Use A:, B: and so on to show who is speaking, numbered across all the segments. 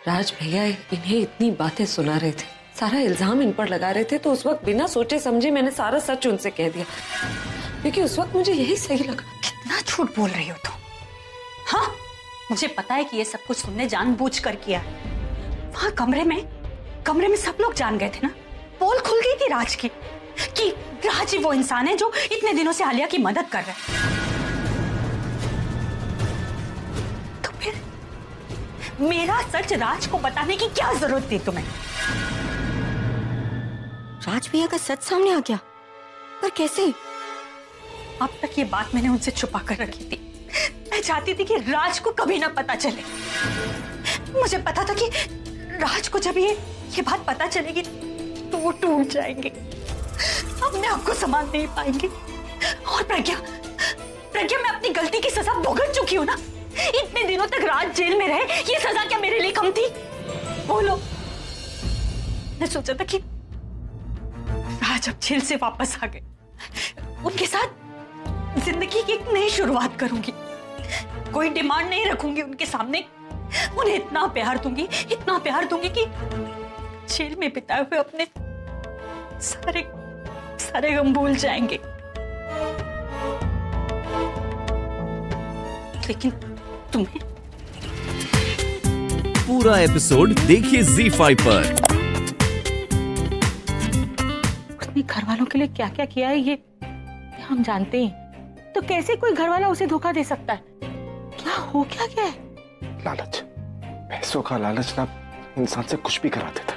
A: राज भैया इन्हें इतनी बातें सुना रहे थे, सारा इल्जाम इन पर लगा रहे थे, तो उस वक्त बिना सोचे समझे मैंने सारा सच उनसे कह दिया, क्योंकि उस वक्त मुझे यही सही लगा।
B: कितना झूठ बोल रही हो तुम? हाँ, मुझे पता है कि ये सब कुछ तुमने जानबूझकर किया है। वहां कमरे में सब लोग जान गए थे ना, पोल खुल गई थी राज की कि राज ही वो इंसान है जो इतने दिनों से आलिया की मदद कर रहा है। तो फिर मेरा सच राज को बताने की क्या जरूरत थी तुम्हें?
C: राज भैया का सच सामने आ गया, पर कैसे?
B: अब तक ये बात मैंने उनसे छुपा कर रखी थी। मैं चाहती थी कि राज को कभी ना पता चले। मुझे पता था कि राज को जब ये बात पता चलेगी तो वो टूट जाएंगे, अपने आप को संभाल नहीं पाएंगे। और प्रज्ञा, मैं अपनी गलती की सजा भुगत चुकी हूँ ना। इतने दिनों तक राज जेल में रहे, ये सजा क्या मेरे लिए कम थी? बोलो। मैं सोचा था कि राज अब जेल से वापस आ गए, उनके साथ जिंदगी की एक नई शुरुआत करूंगी। कोई डिमांड नहीं रखूंगी उनके सामने, उन्हें इतना प्यार दूंगी कि जेल में बिताए हुए अपने सारे गम भूल जाएंगे। लेकिन तुम्हें
D: पूरा एपिसोड देखिए ZEE5 पर।
B: उसने घर वालों के लिए क्या क्या किया है ये हम जानते हैं, तो कैसे कोई घर वाला उसे धोखा दे सकता है? क्या हो क्या गया है?
E: लालच, पैसों का लालच ना इंसान से कुछ भी करा देता।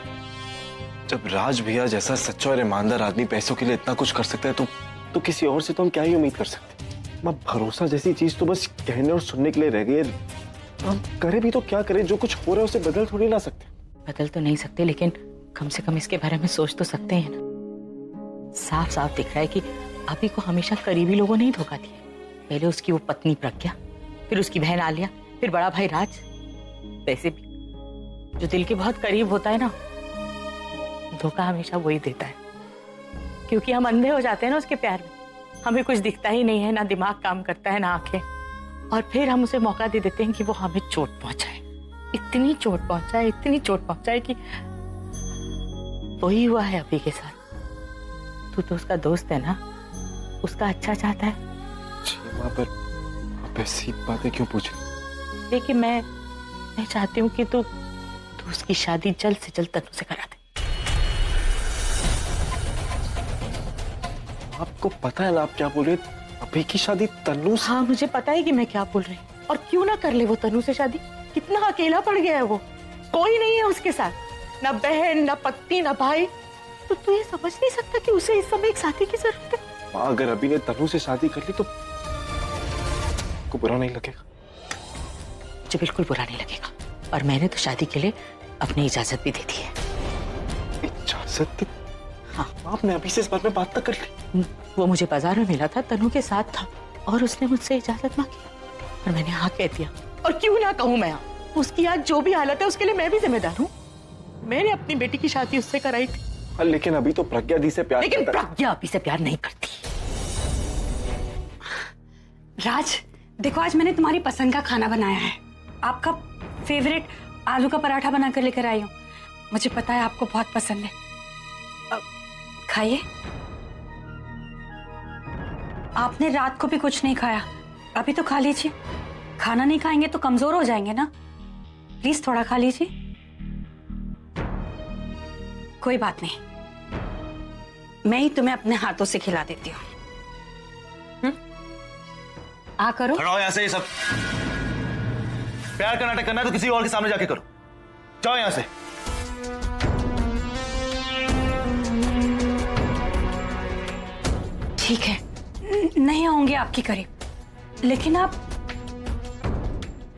E: जब राज भैया जैसा सच्चा और ईमानदार आदमी पैसों के लिए इतना कुछ कर सकता है तो किसी और से तो हम क्या ही उम्मीद कर सकते? मां, भरोसा जैसी चीज तो बस कहने और सुनने के लिए रह गई है। हम करे भी तो क्या करें? जो कुछ हो रहा है उसे बदल थोड़ी ना सकते।
B: बदल तो नहीं सकते, लेकिन कम से कम इसके बारे में सोच तो सकते हैं ना। साफ साफ दिख रहा है कि अभी को हमेशा करीबी लोगों ने ही धोखा दिया। पहले उसकी वो पत्नी प्रज्ञा, फिर उसकी बहन आलिया, फिर बड़ा भाई राज। वैसे भी जो दिल के बहुत करीब होता है ना, धोखा हमेशा वही देता है, क्योंकि हम अंधे हो जाते हैं ना उसके प्यार में। हमें कुछ दिखता ही नहीं है, ना दिमाग काम करता है, ना आंखें, और फिर हम उसे मौका दे देते हैं कि वो हमें चोट पहुंचाए। इतनी चोट पहुंचाए कि वही हुआ है अभी के साथ। तू तो उसका दोस्त है ना, उसका अच्छा चाहता है।
E: मां, पर आप ऐसी बातें क्यों पूछ रही?
B: लेकिन मैं चाहती हूँ कि तू उसकी शादी जल्द से जल्द तनु से करा दे।
E: आपको पता है ना आप क्या बोल रहे? अभी की शादी तन्नू से?
B: हाँ, मुझे पता है कि मैं क्या बोल रही हूँ। और क्यों ना कर ले वो तनु से शादी? कितना अकेला पड़ गया है वो, कोई नहीं है उसके साथ, ना बहन, ना पत्नी, ना भाई। तो तू ये समझ नहीं सकता कि उसे इस समय एक साथी की जरूरत है?
E: मां, अगर अभी ने तनु से शादी कर ली तो को बुरा नहीं लगेगा?
B: मुझे बिल्कुल बुरा नहीं लगेगा, और मैंने तो शादी के लिए अपनी इजाजत भी दे दी है।
E: इजाजत?
B: हाँ,
E: आपने अभी से इस बारे में बात तक कर ली?
B: वो मुझे बाजार में मिला था, तनु के साथ था, और उसने मुझसे इजाजत मांगी, और मैंने हाँ कह दिया। और क्यों ना कहूँ मैं? उसकी आज जो भी हालत है उसके लिए मैं भी जिम्मेदार हूँ। मैंने अपनी बेटी की शादी उससे कराई थी।
E: लेकिन अभी तो प्रज्ञा दी से प्यार
B: लेकिन प्रज्ञा अभी से प्यार नहीं करती। राज, देखो आज मैंने तुम्हारी पसंद का खाना बनाया है। आपका फेवरेट आलू का पराठा बनाकर लेकर आई हूँ। मुझे पता है आपको बहुत पसंद है। खाइए। आपने रात को भी कुछ नहीं खाया, अभी तो खा लीजिए। खाना नहीं खाएंगे तो कमजोर हो जाएंगे ना, प्लीज थोड़ा खा लीजिए। कोई बात नहीं, मैं ही तुम्हें अपने हाथों से खिला देती हूँ। आ करो।
F: खड़ा हो यहाँ से। ये सब प्यार का नाटक करना है तो किसी और के सामने जाके करो। जाओ यहाँ से।
B: ठीक है, नहीं आऊंगी आपके करीब, लेकिन आप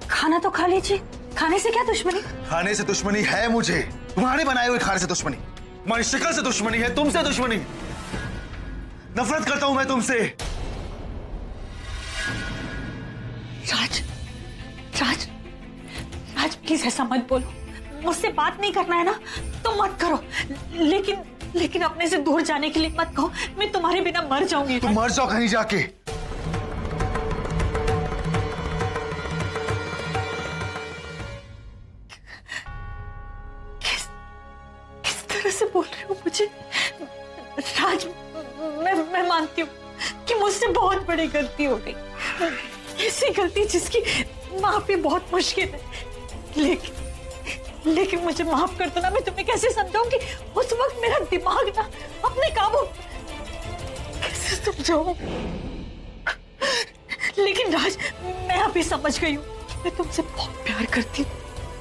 B: खाना तो खा लीजिए। खाने से क्या दुश्मनी?
F: खाने से दुश्मनी है मुझे, तुम्हारे बनाए हुए खाने से दुश्मनी, तुम्हारी शक्ल से दुश्मनी है, तुमसे दुश्मनी। नफरत करता हूं मैं तुमसे।
B: राज, राज, राज प्लीज ऐसा मत बोलो। मुझसे बात नहीं करना है ना तो मत करो, लेकिन अपने से दूर जाने के लिए मत कहो। मैं तुम्हारे बिना मर जाऊंगी।
F: तुम मर जाओ कहीं जाके।
B: तरह से बोल रहे हो मुझे? राज, मैं मानती हूँ कि मुझसे बहुत बड़ी गलती हो गई, ऐसी गलती जिसकी माफी बहुत मुश्किल है, लेकिन मुझे माफ कर दो ना। मैं तुम्हें कैसे समझाऊंगी? उस वक्त मेरा दिमाग ना अपने काबू, कैसे समझाऊं? लेकिन राज, मैं अभी समझ गई हूँ कि मैं तुमसे बहुत प्यार करती हूँ,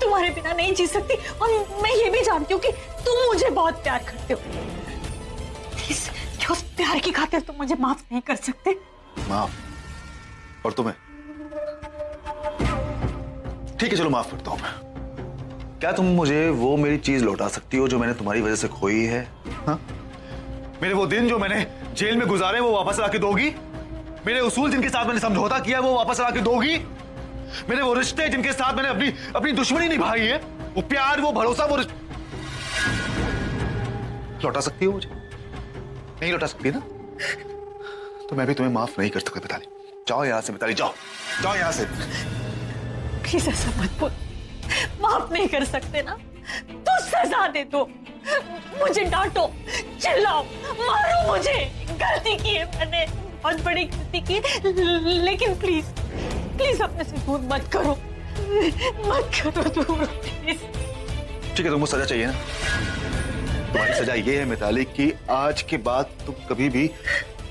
B: तुम्हारे बिना नहीं जी सकती, और मैं ये भी जानती हूँ कि तुम मुझे बहुत प्यार करते हो। प्लीज, क्या उस प्यार की खातिर तुम मुझे माफ नहीं कर सकते?
F: माफ? और तुम्हें? ठीक है, चलो माफ करता हूं मैं। क्या तुम मुझे वो मेरी चीज लौटा सकती हो जो मैंने तुम्हारी वजह से खोई है? हाँ? मेरे वो दिन जो मैंने जेल में गुजारे वो वापस ला के दोगी? मेरे उसूल जिनके साथ मैंने समझौता किया वो वापस ला के दोगी? मेरे वो रिश्ते जिनके साथ मैंने अपनी दुश्मनी निभाई है, वो प्यार, वो भरोसा, वो लौटा सकती हो मुझे? नहीं लौटा सकती ना? तो मैं भी तुम्हें माफ नहीं कर सकता मिताली। जाओ यहां से मिताली, जाओ जाओ यहां से।
B: प्लीज ऐसा मत बोल, माफ नहीं कर सकते ना तो सजा दे दो, मुझे डांटो, चिल्लाओ, मारो मुझे, गलती की है मैंने, बहुत बड़ी गलती की, लेकिन प्लीज प्लीज अपने से दूर मत करो दूर प्लीज।
F: ठीक है, तुमको सजा चाहिए ना? तुम्हारी सजा ये है मिताली कि आज के बाद तुम कभी भी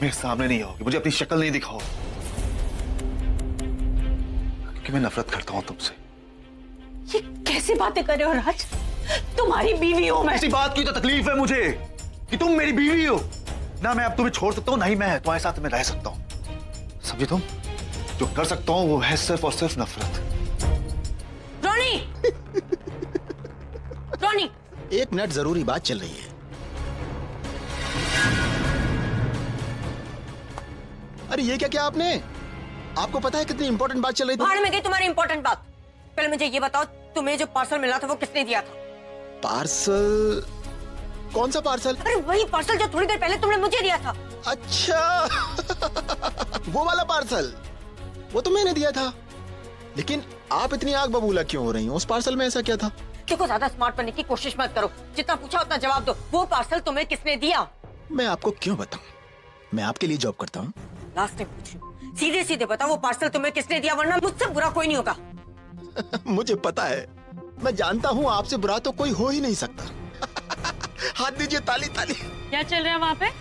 F: मेरे सामने नहीं आओगे, मुझे अपनी शक्ल नहीं दिखाओ, क्योंकि मैं नफरत करता हूं तुमसे।
B: ये कैसी बातें कर रहे हो राज? तुम्हारी बीवी हूं मैं।
F: ऐसी बात की तो तकलीफ है मुझे कि तुम मेरी बीवी हो ना। मैं अब तुम्हें छोड़ सकता हूं, ना ही मैं तुम्हारे साथ में रह सकता हूं। समझे तुम? जो कर सकता हूं वो है सिर्फ और सिर्फ नफरत।
B: रोनी रोनी,
G: 1 मिनट, जरूरी बात चल रही है। अरे ये क्या किया आपने? आपको पता है कितनी इंपॉर्टेंट बात चल रही थी?
C: भाड़ में गई तुम्हारी इंपॉर्टेंट बात। पहले मुझे ये बताओ, तुम्हें जो पार्सल मिला था वो किसने दिया था?
G: पार्सल? कौन सा पार्सल?
C: अरे वही पार्सल जो थोड़ी देर पहले तुमने मुझे दिया था।
G: अच्छा वो वाला पार्सल, वो तो मैंने दिया था। लेकिन आप इतनी आग बबूला क्यों हो रही हो? उस पार्सल में ऐसा क्या था?
C: देखो, ज्यादा स्मार्ट बनने की कोशिश मत करो, जितना पूछा उतना जवाब दो। वो पार्सल तुम्हें किसने दिया?
G: मैं आपको क्यों बताऊं? मैं आपके लिए जॉब करता हूं।
C: लास्ट टाइम पूछ रही हूं, सीधे सीधे बताओ वो पार्सल तुम्हें किसने दिया, वरना मुझसे बुरा कोई नहीं होगा।
G: मुझे पता है, मैं जानता हूं आपसे बुरा तो कोई हो ही नहीं सकता। हाथ दीजिए, ताली ताली।
B: क्या चल रहा है वहां पे?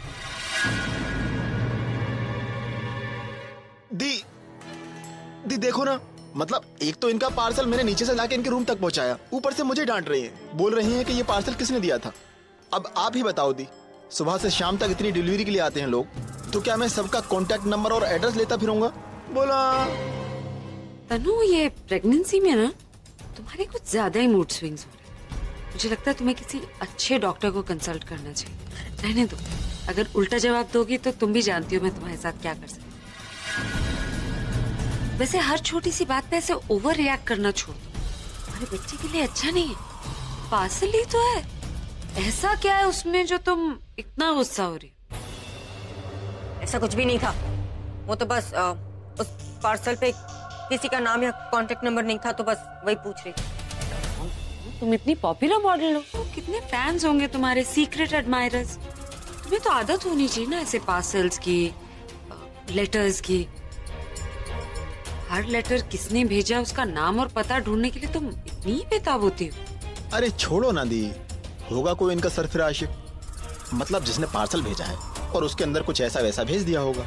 G: दी देखो ना, मतलब एक तो इनका पार्सल मैंने नीचे से लाके इनके रूम तक पहुंचाया, ऊपर से मुझे डांट रही हैं, बोल रही हैं कि ये पार्सल किसने दिया था। अब आप ही बताओ दी, सुबह से शाम तक इतनी डिलीवरी के लिए आते हैं लोग, तो क्या मैं सबका कॉन्टैक्ट नंबर और एड्रेस लेता फिरूंगा? बोला
A: तनु, ये प्रेगनेंसी में ना तुम्हारे कुछ ज्यादा ही मूड स्विंग्स हो रहे हैं। मुझे लगता है तुम्हें किसी अच्छे डॉक्टर को कंसल्ट करना चाहिए। रहने दो, अगर उल्टा जवाब दोगी तो तुम भी जानती हो मैं तुम्हारे साथ क्या कर सकती हूँ। वैसे हर छोटी सी बात पे ऐसे ओवर रिएक्ट करना छोड़ दो, हमारे बच्चे के लिए अच्छा नहीं है। पार्सल ही तो है, ऐसा क्या है उसमें जो तुम इतना गुस्सा हो रही हो?
C: ऐसा कुछ भी नहीं था, वो तो बस उस पार्सल पे किसी का नाम या कांटेक्ट नंबर नहीं था, तो बस वही पूछ रही थी।
A: तुम इतनी पॉपुलर मॉडल हो, तो कितने फैंस होंगे तुम्हारे, सीक्रेट एडमायरर्स। तुम्हें तो आदत होनी चाहिए ना ऐसे पार्सल्स की, लेटर्स की। हर लेटर किसने भेजा उसका नाम और पता ढूंढने के लिए तुम इतनी बेताब होती हो।
G: अरे छोड़ो ना दी, होगा कोई इनका सरफिरा आशिक, मतलब जिसने पार्सल भेजा है और उसके अंदर कुछ ऐसा वैसा भेज दिया होगा,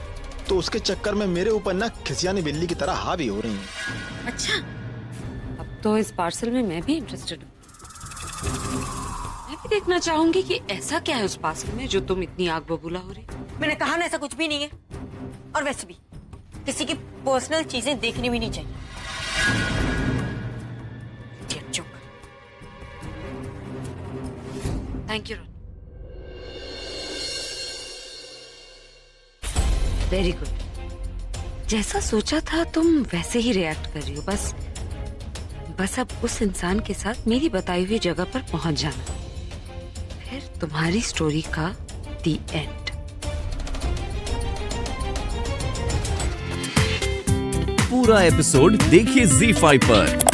G: तो उसके चक्कर में मेरे ऊपर ना खिसियानी बिल्ली की तरह हावी हो रही है।
A: अच्छा, अब तो इस पार्सल में मैं भी इंटरेस्टेड हूँ। मैं भी देखना चाहूंगी कि ऐसा क्या है उस पार्सल में जो तुम इतनी आग बबूला हो रही।
C: मैंने कहा ना ऐसा कुछ भी नहीं है, और वैसे भी किसी की पर्सनल चीजें देखनी भी नहीं चाहिए।
A: Thank you. वेरी गुड, जैसा सोचा था तुम वैसे ही रिएक्ट कर रही हो। बस अब उस इंसान के साथ मेरी बताई हुई जगह पर पहुंच जाना, फिर तुम्हारी स्टोरी का दी एंड।
D: पूरा एपिसोड देखिए ZEE5 पर।